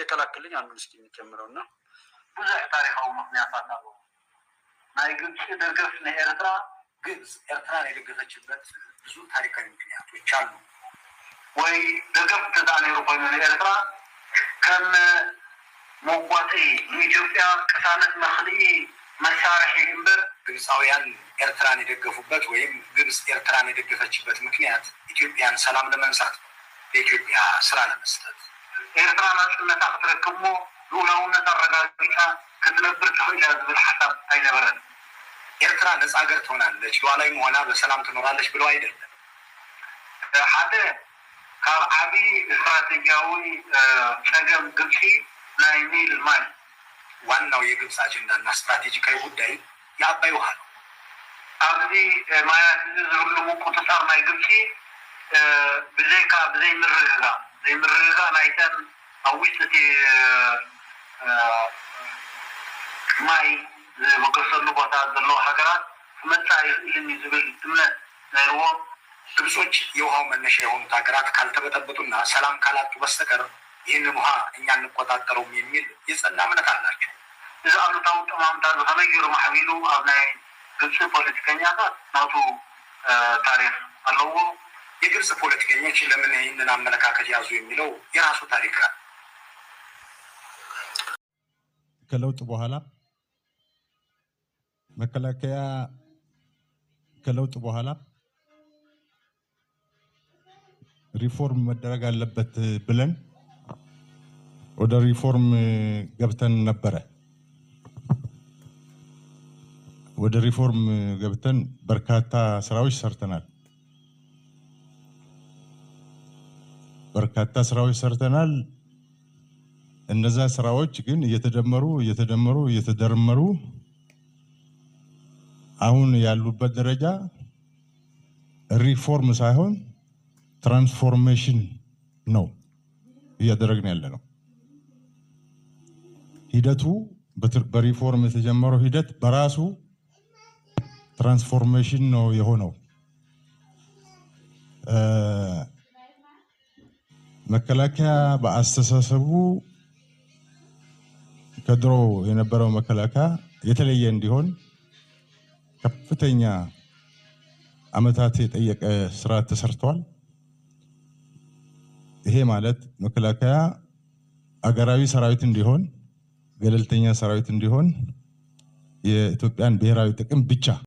የከላከለኝ አንዱ እስኪ የሚጨምረውና ብዙ ታሪካው ምክንያታት አሉ ናይ ግብጽ ደገፍ ለኤርትራ ግብጽ ኤርትራን የደገፈችበት ብዙ ታሪካዊ ምክንያቶች አሉ ወይ ደገፍ ተዛኔሩ ኮይኑ ለኤርትራ ከም ሞቋጤ ለኢትዮጵያ ቀሳነት መخلي መሳሪያ ይንበር ግብጻውያን ኤርትራን የደገፉበት ወይም ግብጽ ኤርትራን የደገፈችበት ምክንያት ኢትዮጵያን ሰላም ለመንሳት ለኢትዮጵያ ስራ ለመስጠት ኤርትራ ናጽነታ ተረከሙ ሉላውነት አረጋግጣ ከተነብር ተፈላ ዝብል ሐሳብ አይነበረን ኤርትራ ነፃ ሀገር ትሆናለች ሉዓላዊ መሆና በሰላም ትኖራለች ብለው አይደለም ሓደ ካብ ዓቢ ስትራቴጂያዊ ጸገም ግብጽ ናይ ኒል ማይ ዋናው የግብጽ አጀንዳና ስትራቴጂካዊ ጉዳይ የአባይ ውሃ ነው አብዚ ማያት ዝሁሉሙ ቁጥጥር ናይ ግብጽ بزيكا بزي مرغا نايتن اويتي ماي بقصلو بوتا دلو حقرات متاي اللي يزبل تمنه نايرو ግብጾች የውሃው መነሻ የሆኑ ሀገራት ካልተበጠበጡና ሰላም ካላጡ በስተቀር ይህንን ውሃ እኛ እንቆጣጠረው የሚል የጸና እምነት አላቸው እዛ አሉታው ተማምታ ተመይሩ ማህቢሉ አብናይ ግብጽ ፖለቲከኛታት ናቱ ታሪክ አለው የግብጽ ፖለቲከኞች ለምን ይሄንን አመለካከት ያዙ የሚለው የራሱ ታሪክ ነው ከለውጥ በኋላ መከላከያ ከለውጥ በኋላ ሪፎርም መደረግ አለበት ብለን ወደ ሪፎርም ገብተን ነበር ወደ ሪፎርም ገብተን በርካታ ስራዎች ሰርተናል በርካታ ስራዎች ሰርተናል እነዛ ስራዎች ግን እየተደመሩ አሁን ያሉበት ደረጃ ሪፎርም ሳይሆን ትራንስፎርሜሽን ነው እያደረግን ያለነው ሂደቱ በሪፎርም የተጀመረው ሂደት በራሱ ትራንስፎርሜሽን ነው የሆነው መከላከያ በአስተሳሰቡ ከድሮ የነበረው መከላከያ የተለየ እንዲሆን ከፍተኛ አመታት የጠየቀ ስራ ተሰርቷል ይሄ ማለት መከላከያ አገራዊ ሰራዊት እንዲሆን ገለልተኛ ሰራዊት እንዲሆን የኢትዮጵያን ብሔራዊ ጥቅም ብቻ